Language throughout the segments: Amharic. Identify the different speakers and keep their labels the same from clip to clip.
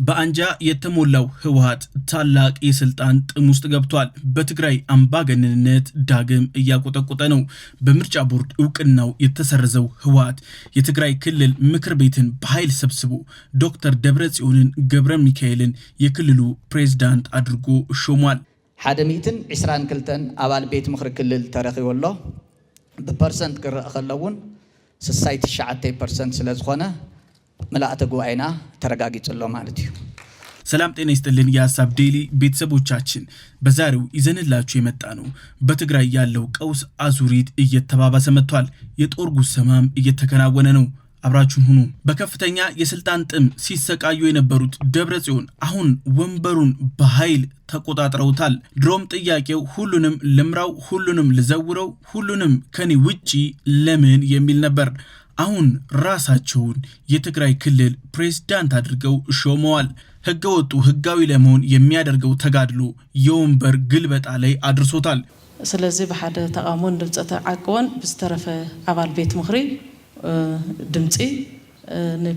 Speaker 1: በአንጃ የተሞላው ህወሓት ታላቅ የስልጣን ጥም ውስጥ ገብቷል። በትግራይ አምባገነንነት ዳግም እያቆጠቆጠ ነው። በምርጫ ቦርድ እውቅናው የተሰረዘው ህወሓት የትግራይ ክልል ምክር ቤትን በኃይል ሰብስቦ ዶክተር ደብረጽዮንን ገብረ ሚካኤልን የክልሉ ፕሬዝዳንት አድርጎ ሾሟል።
Speaker 2: 122 አባል ቤት ምክር ክልል ተረኺቦሎ በፐርሰንት ቅርእ ከለውን 69% ስለዝኾነ መላእተ ጉባኤና ተረጋግጧል ማለት ነው።
Speaker 1: ሰላም ጤና ይስጥልን የሐሳብ ዴሊ ቤተሰቦቻችን፣ በዛሬው ይዘንላችሁ የመጣ ነው በትግራይ ያለው ቀውስ አዙሪት እየተባባሰ መጥቷል። የጦር ጉሰማም እየተከናወነ ነው። አብራችሁን ሁኑ። በከፍተኛ የስልጣን ጥም ሲሰቃዩ የነበሩት ደብረጽዮን አሁን ወንበሩን በኃይል ተቆጣጥረውታል። ድሮም ጥያቄው ሁሉንም ልምራው፣ ሁሉንም ልዘውረው፣ ሁሉንም ከኔ ውጪ ለምን የሚል ነበር። አሁን ራሳቸውን የትግራይ ክልል ፕሬዝዳንት አድርገው ሾመዋል። ህገወጡ ህጋዊ ለመሆን የሚያደርገው ተጋድሎ የወንበር ግልበጣ ላይ አድርሶታል።
Speaker 3: ስለዚህ በሐደ ተቃውሞን ድምጽ ተዓቅወን ብስተረፈ አባል ቤት ምክሪ ድምጽ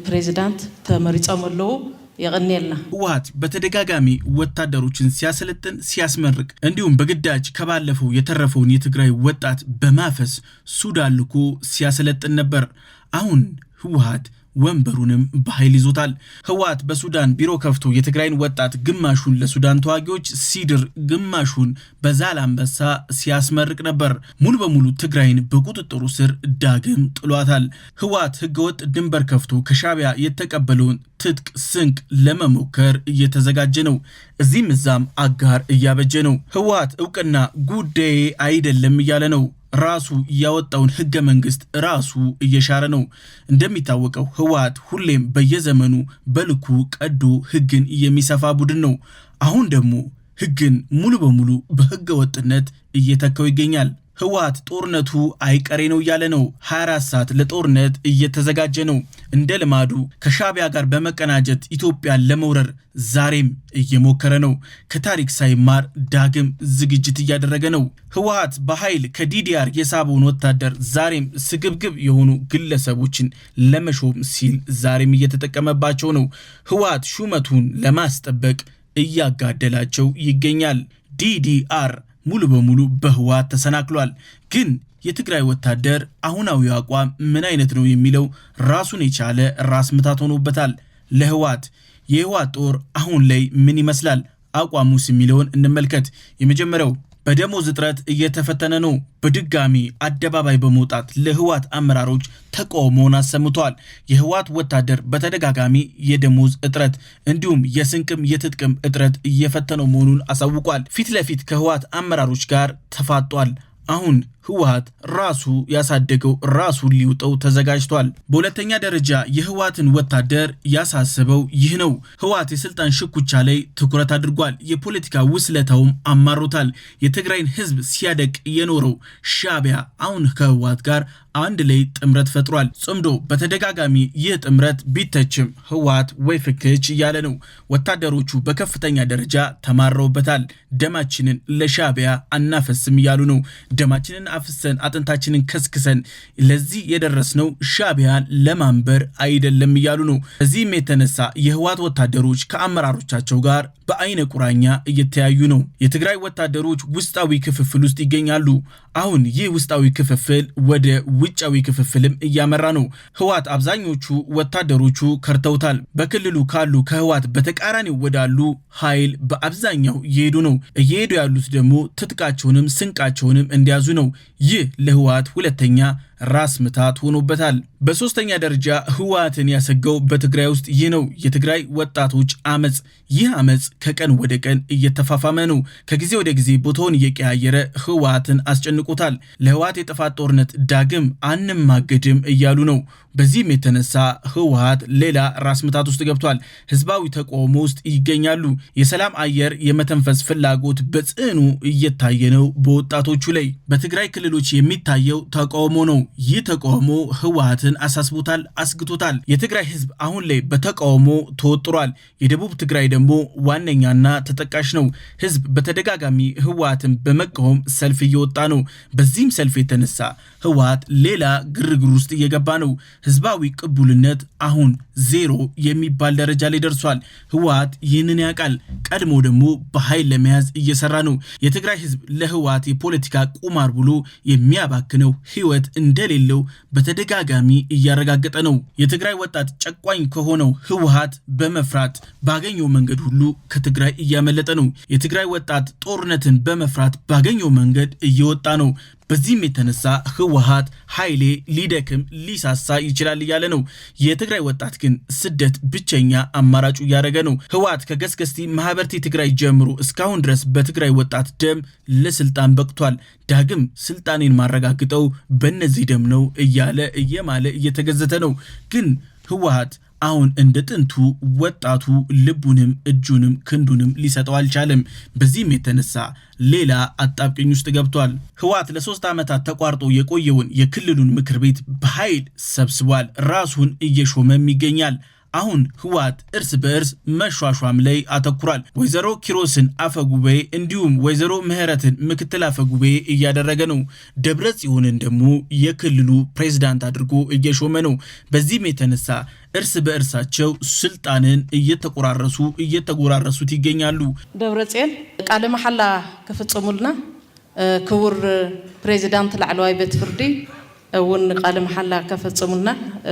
Speaker 3: ፕሬዝዳንት ተመሪጾምለው ያቀነልና
Speaker 1: ህወሓት በተደጋጋሚ ወታደሮችን ሲያሰለጥን ሲያስመርቅ እንዲሁም በግዳጅ ከባለፈው የተረፈውን የትግራይ ወጣት በማፈስ ሱዳን ልኮ ሲያሰለጥን ነበር። አሁን ህወሓት ወንበሩንም በኃይል ይዞታል። ህወሓት በሱዳን ቢሮ ከፍቶ የትግራይን ወጣት ግማሹን ለሱዳን ተዋጊዎች ሲድር ግማሹን በዛላምበሳ ሲያስመርቅ ነበር። ሙሉ በሙሉ ትግራይን በቁጥጥሩ ስር ዳግም ጥሏታል። ህወሓት ህገወጥ ድንበር ከፍቶ ከሻቢያ የተቀበለውን ትጥቅ ስንቅ ለመሞከር እየተዘጋጀ ነው። እዚህም እዛም አጋር እያበጀ ነው። ህወሓት እውቅና ጉዳይ አይደለም እያለ ነው። ራሱ ያወጣውን ህገ መንግስት ራሱ እየሻረ ነው። እንደሚታወቀው ህወሓት ሁሌም በየዘመኑ በልኩ ቀዶ ህግን የሚሰፋ ቡድን ነው። አሁን ደግሞ ህግን ሙሉ በሙሉ በህገ ወጥነት እየተካው ይገኛል። ህወሓት ጦርነቱ አይቀሬ ነው እያለ ነው። 24 ሰዓት ለጦርነት እየተዘጋጀ ነው። እንደ ልማዱ ከሻቢያ ጋር በመቀናጀት ኢትዮጵያን ለመውረር ዛሬም እየሞከረ ነው። ከታሪክ ሳይማር ዳግም ዝግጅት እያደረገ ነው። ህወሓት በኃይል ከዲዲአር የሳበውን ወታደር ዛሬም ስግብግብ የሆኑ ግለሰቦችን ለመሾም ሲል ዛሬም እየተጠቀመባቸው ነው። ህወሓት ሹመቱን ለማስጠበቅ እያጋደላቸው ይገኛል። ዲዲአር ሙሉ በሙሉ በህወሓት ተሰናክሏል። ግን የትግራይ ወታደር አሁናዊ አቋም ምን አይነት ነው የሚለው ራሱን የቻለ ራስ ምታት ሆኖበታል። ለህወሓት የህወሓት ጦር አሁን ላይ ምን ይመስላል አቋሙስ የሚለውን እንመልከት። የመጀመሪያው በደሞዝ እጥረት እየተፈተነ ነው። በድጋሚ አደባባይ በመውጣት ለህወሓት አመራሮች ተቃውሞውን አሰምቷል። የህወሓት ወታደር በተደጋጋሚ የደሞዝ እጥረት እንዲሁም የስንቅም የትጥቅም እጥረት እየፈተነው መሆኑን አሳውቋል። ፊት ለፊት ከህወሓት አመራሮች ጋር ተፋጧል። አሁን ህወሓት ራሱ ያሳደገው ራሱ ሊውጠው ተዘጋጅቷል። በሁለተኛ ደረጃ የህወሓትን ወታደር ያሳሰበው ይህ ነው። ህወሓት የስልጣን ሽኩቻ ላይ ትኩረት አድርጓል። የፖለቲካ ውስለታውም አማሮታል። የትግራይን ህዝብ ሲያደቅ የኖረው ሻቢያ አሁን ከህወሓት ጋር አንድ ላይ ጥምረት ፈጥሯል። ጽምዶ በተደጋጋሚ ይህ ጥምረት ቢተችም ህወሓት ወይ ፍክች እያለ ነው። ወታደሮቹ በከፍተኛ ደረጃ ተማረውበታል። ደማችንን ለሻቢያ አናፈስም እያሉ ነው። ደማችንን አፍሰን አጥንታችንን ከስክሰን ለዚህ የደረስነው ሻቢያን ለማንበር አይደለም እያሉ ነው። እዚህም የተነሳ የህወሓት ወታደሮች ከአመራሮቻቸው ጋር በአይነ ቁራኛ እየተያዩ ነው። የትግራይ ወታደሮች ውስጣዊ ክፍፍል ውስጥ ይገኛሉ። አሁን ይህ ውስጣዊ ክፍፍል ወደ ውጫዊ ክፍፍልም እያመራ ነው። ህወሓት አብዛኞቹ ወታደሮቹ ከርተውታል። በክልሉ ካሉ ከህወሓት በተቃራኒው ወዳሉ ኃይል በአብዛኛው እየሄዱ ነው። እየሄዱ ያሉት ደግሞ ትጥቃቸውንም ስንቃቸውንም እንዲያዙ ነው። ይህ ለህወሓት ሁለተኛ ራስ ምታት ሆኖበታል። በሶስተኛ ደረጃ ህወሓትን ያሰጋው በትግራይ ውስጥ ይህ ነው፣ የትግራይ ወጣቶች አመጽ። ይህ አመጽ ከቀን ወደ ቀን እየተፋፋመ ነው። ከጊዜ ወደ ጊዜ ቦታውን እየቀያየረ ህወሓትን አስጨንቆታል። ለህወሓት የጥፋት ጦርነት ዳግም አንማገድም እያሉ ነው። በዚህም የተነሳ ህወሓት ሌላ ራስ ምታት ውስጥ ገብቷል። ህዝባዊ ተቃውሞ ውስጥ ይገኛሉ። የሰላም አየር የመተንፈስ ፍላጎት በጽኑ እየታየ ነው በወጣቶቹ ላይ። በትግራይ ክልሎች የሚታየው ተቃውሞ ነው። ይህ ተቃውሞ ህወሓትን አሳስቦታል፣ አስግቶታል። የትግራይ ህዝብ አሁን ላይ በተቃውሞ ተወጥሯል። የደቡብ ትግራይ ደግሞ ዋነኛና ተጠቃሽ ነው። ህዝብ በተደጋጋሚ ህወሓትን በመቃወም ሰልፍ እየወጣ ነው። በዚህም ሰልፍ የተነሳ ህወሓት ሌላ ግርግር ውስጥ እየገባ ነው። ህዝባዊ ቅቡልነት አሁን ዜሮ የሚባል ደረጃ ላይ ደርሷል። ህወሓት ይህንን ያውቃል። ቀድሞ ደግሞ በኃይል ለመያዝ እየሰራ ነው። የትግራይ ህዝብ ለህወሓት የፖለቲካ ቁማር ብሎ የሚያባክነው ህይወት እንደሌለው በተደጋጋሚ እያረጋገጠ ነው። የትግራይ ወጣት ጨቋኝ ከሆነው ህወሓት በመፍራት ባገኘው መንገድ ሁሉ ከትግራይ እያመለጠ ነው። የትግራይ ወጣት ጦርነትን በመፍራት ባገኘው መንገድ እየወጣ ነው። በዚህም የተነሳ ህወሓት ኃይሌ ሊደክም ሊሳሳ ይችላል እያለ ነው። የትግራይ ወጣት ግን ስደት ብቸኛ አማራጩ እያደረገ ነው። ህወሓት ከገስገስቲ ማህበርቲ ትግራይ ጀምሮ እስካሁን ድረስ በትግራይ ወጣት ደም ለስልጣን በቅቷል። ዳግም ስልጣኔን ማረጋግጠው በእነዚህ ደም ነው እያለ እየማለ እየተገዘተ ነው። ግን ህወሓት አሁን እንደ ጥንቱ ወጣቱ ልቡንም እጁንም ክንዱንም ሊሰጠው አልቻለም። በዚህም የተነሳ ሌላ አጣብቂኝ ውስጥ ገብቷል። ህወሓት ለ3 ዓመታት ተቋርጦ የቆየውን የክልሉን ምክር ቤት በኃይል ሰብስቧል። ራሱን እየሾመም ይገኛል። አሁን ህወሓት እርስ በእርስ መሿሿም ላይ አተኩሯል። ወይዘሮ ኪሮስን አፈጉባኤ እንዲሁም ወይዘሮ ምህረትን ምክትል አፈጉባኤ እያደረገ ነው። ደብረጽዮንን ደግሞ የክልሉ ፕሬዝዳንት አድርጎ እየሾመ ነው። በዚህም የተነሳ እርስ በእርሳቸው ስልጣንን እየተጎራረሱት ይገኛሉ።
Speaker 3: ደብረጽዮን ቃለ መሐላ ከፈጸሙልና ክቡር ፕሬዝዳንት ላዕለዋይ ቤት ፍርዲ እውን ቃለ መሐላ ከፈጸሙልና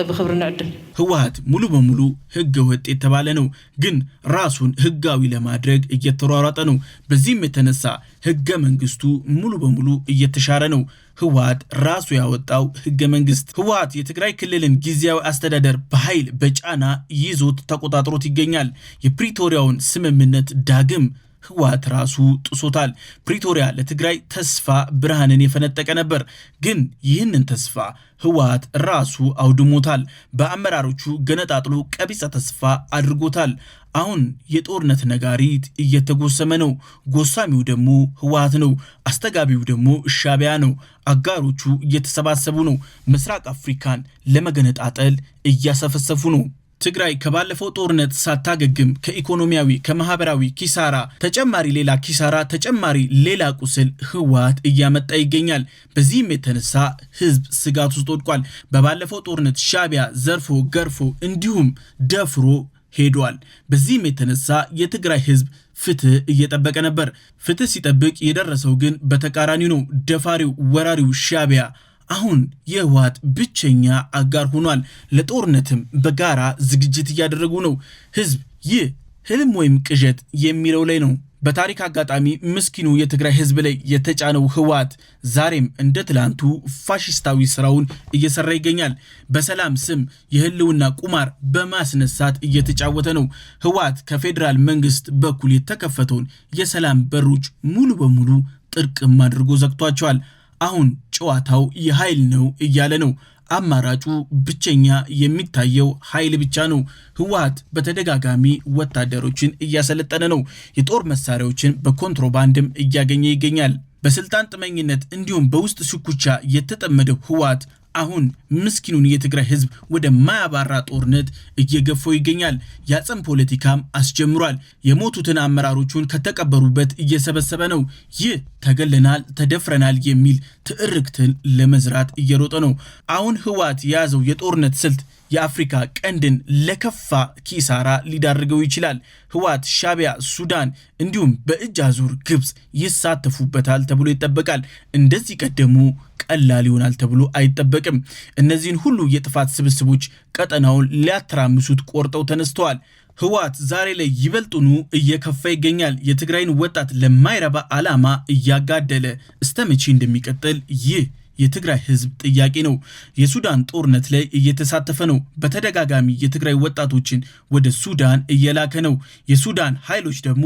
Speaker 3: በክብር ንዕድል
Speaker 1: ህወሓት ሙሉ በሙሉ ህገ ወጥ የተባለ ነው። ግን ራሱን ህጋዊ ለማድረግ እየተሯሯጠ ነው። በዚህም የተነሳ ህገ መንግስቱ ሙሉ በሙሉ እየተሻረ ነው። ህወሓት ራሱ ያወጣው ህገ መንግስት ህወሓት የትግራይ ክልልን ጊዜያዊ አስተዳደር በኃይል በጫና ይዞት ተቆጣጥሮት ይገኛል። የፕሪቶሪያውን ስምምነት ዳግም ህወሓት ራሱ ጥሶታል። ፕሪቶሪያ ለትግራይ ተስፋ ብርሃንን የፈነጠቀ ነበር። ግን ይህንን ተስፋ ህወሓት ራሱ አውድሞታል። በአመራሮቹ ገነጣጥሎ ቀቢጸ ተስፋ አድርጎታል። አሁን የጦርነት ነጋሪት እየተጎሰመ ነው። ጎሳሚው ደግሞ ህወሓት ነው። አስተጋቢው ደግሞ ሻዕቢያ ነው። አጋሮቹ እየተሰባሰቡ ነው። ምስራቅ አፍሪካን ለመገነጣጠል እያሰፈሰፉ ነው። ትግራይ ከባለፈው ጦርነት ሳታገግም ከኢኮኖሚያዊ ከማህበራዊ ኪሳራ ተጨማሪ ሌላ ኪሳራ ተጨማሪ ሌላ ቁስል ህወሓት እያመጣ ይገኛል። በዚህም የተነሳ ህዝብ ስጋት ውስጥ ወድቋል። በባለፈው ጦርነት ሻዕቢያ ዘርፎ ገርፎ እንዲሁም ደፍሮ ሄዷል። በዚህም የተነሳ የትግራይ ህዝብ ፍትህ እየጠበቀ ነበር። ፍትህ ሲጠብቅ የደረሰው ግን በተቃራኒው ነው። ደፋሪው ወራሪው ሻዕቢያ አሁን የህወሓት ብቸኛ አጋር ሆኗል። ለጦርነትም በጋራ ዝግጅት እያደረጉ ነው። ህዝብ ይህ ህልም ወይም ቅዠት የሚለው ላይ ነው። በታሪክ አጋጣሚ ምስኪኑ የትግራይ ህዝብ ላይ የተጫነው ህወሓት ዛሬም እንደ ትላንቱ ፋሽስታዊ ስራውን እየሰራ ይገኛል። በሰላም ስም የህልውና ቁማር በማስነሳት እየተጫወተ ነው። ህወሓት ከፌዴራል መንግስት በኩል የተከፈተውን የሰላም በሮች ሙሉ በሙሉ ጥርቅም አድርጎ ዘግቷቸዋል። አሁን ጨዋታው የኃይል ነው እያለ ነው። አማራጩ ብቸኛ የሚታየው ኃይል ብቻ ነው። ህወሓት በተደጋጋሚ ወታደሮችን እያሰለጠነ ነው። የጦር መሳሪያዎችን በኮንትሮባንድም እያገኘ ይገኛል። በስልጣን ጥመኝነት እንዲሁም በውስጥ ሽኩቻ የተጠመደው ህወሓት አሁን ምስኪኑን የትግራይ ህዝብ ወደ ማያባራ ጦርነት እየገፈው ይገኛል። ያጸም ፖለቲካም አስጀምሯል። የሞቱትን አመራሮቹን ከተቀበሩበት እየሰበሰበ ነው። ይህ ተገለናል፣ ተደፍረናል የሚል ትዕርክትን ለመዝራት እየሮጠ ነው። አሁን ህወሓት የያዘው የጦርነት ስልት የአፍሪካ ቀንድን ለከፋ ኪሳራ ሊዳርገው ይችላል። ህወሓት፣ ሻዕቢያ፣ ሱዳን እንዲሁም በእጅ አዙር ግብጽ ይሳተፉበታል ተብሎ ይጠበቃል። እንደዚህ ቀደሙ ቀላል ይሆናል ተብሎ አይጠበቅም። እነዚህን ሁሉ የጥፋት ስብስቦች ቀጠናውን ሊያተራምሱት ቆርጠው ተነስተዋል። ህወሓት ዛሬ ላይ ይበልጡኑ እየከፋ ይገኛል። የትግራይን ወጣት ለማይረባ ዓላማ እያጋደለ እስተመቼ እንደሚቀጥል ይህ የትግራይ ህዝብ ጥያቄ ነው። የሱዳን ጦርነት ላይ እየተሳተፈ ነው። በተደጋጋሚ የትግራይ ወጣቶችን ወደ ሱዳን እየላከ ነው። የሱዳን ኃይሎች ደግሞ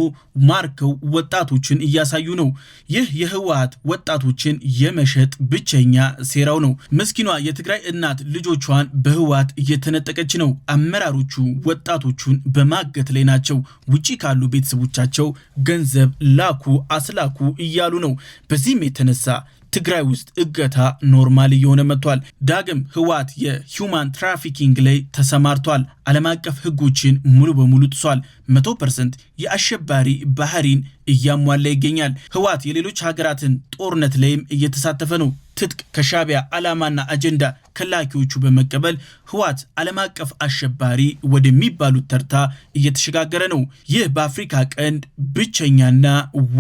Speaker 1: ማርከው ወጣቶችን እያሳዩ ነው። ይህ የህወሓት ወጣቶችን የመሸጥ ብቸኛ ሴራው ነው። ምስኪኗ የትግራይ እናት ልጆቿን በህወሓት እየተነጠቀች ነው። አመራሮቹ ወጣቶቹን በማገት ላይ ናቸው። ውጪ ካሉ ቤተሰቦቻቸው ገንዘብ ላኩ አስላኩ እያሉ ነው። በዚህም የተነሳ ትግራይ ውስጥ እገታ ኖርማል እየሆነ መጥቷል። ዳግም ህወሓት የሂውማን ትራፊኪንግ ላይ ተሰማርቷል። ዓለም አቀፍ ህጎችን ሙሉ በሙሉ ጥሷል። 100% የአሸባሪ ባህሪን እያሟላ ይገኛል። ህወሓት የሌሎች ሀገራትን ጦርነት ላይም እየተሳተፈ ነው። ትጥቅ ከሻዕቢያ ዓላማና አጀንዳ ከላኪዎቹ በመቀበል ህወሓት ዓለም አቀፍ አሸባሪ ወደሚባሉት ተርታ እየተሸጋገረ ነው። ይህ በአፍሪካ ቀንድ ብቸኛና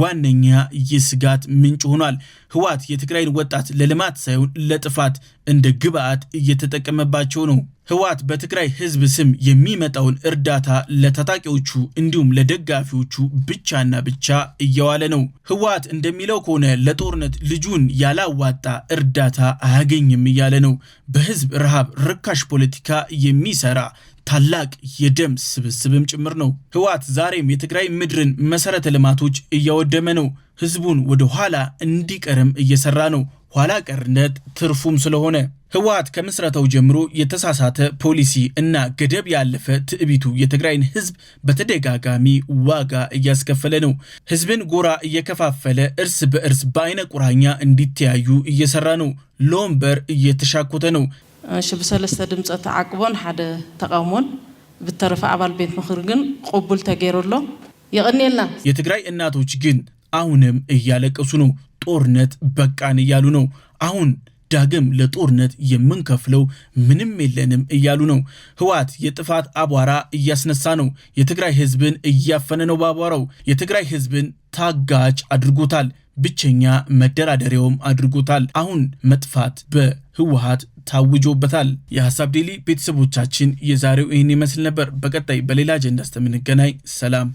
Speaker 1: ዋነኛ የስጋት ምንጭ ሆኗል። ህወሓት የትግራይን ወጣት ለልማት ሳይሆን ለጥፋት እንደ ግብአት እየተጠቀመባቸው ነው። ህወሓት በትግራይ ህዝብ ስም የሚመጣውን እርዳታ ለታጣቂዎቹ እንዲሁም ለደጋፊዎቹ ብቻና ብቻ እየዋለ ነው። ህወሓት እንደሚለው ከሆነ ለጦርነት ልጁን ያላዋጣ እርዳታ አያገኝም እያለ ነው። በህዝብ ረሃብ ርካሽ ፖለቲካ የሚሰራ ታላቅ የደም ስብስብም ጭምር ነው። ህወሓት ዛሬም የትግራይ ምድርን መሰረተ ልማቶች እያወደመ ነው። ህዝቡን ወደ ኋላ እንዲቀርም እየሰራ ነው። ኋላ ቀርነት ትርፉም ስለሆነ ህወሓት ከምስረታው ጀምሮ የተሳሳተ ፖሊሲ እና ገደብ ያለፈ ትዕቢቱ የትግራይን ህዝብ በተደጋጋሚ ዋጋ እያስከፈለ ነው። ህዝብን ጎራ እየከፋፈለ እርስ በእርስ በአይነ ቁራኛ እንዲተያዩ እየሰራ ነው። ሎምበር እየተሻኮተ ነው።
Speaker 3: ሽብሰለስተ ድምፀ ተዓቅቦን ሓደ ተቃውሞን ብተረፈ አባል ቤት ምክር ግን ቅቡል ተገይሮሎ ይቅኒልና
Speaker 1: የትግራይ እናቶች ግን አሁንም እያለቀሱ ነው። ጦርነት በቃን እያሉ ነው። አሁን ዳግም ለጦርነት የምንከፍለው ምንም የለንም እያሉ ነው። ህወሓት የጥፋት አቧራ እያስነሳ ነው። የትግራይ ህዝብን እያፈነ ነው በአቧራው። የትግራይ ህዝብን ታጋጭ አድርጎታል። ብቸኛ መደራደሪያውም አድርጎታል። አሁን መጥፋት በህወሓት ታውጆበታል። የሐሳብ ዴሊ ቤተሰቦቻችን የዛሬው ይህን ይመስል ነበር። በቀጣይ በሌላ አጀንዳ እስከምንገናኝ ሰላም።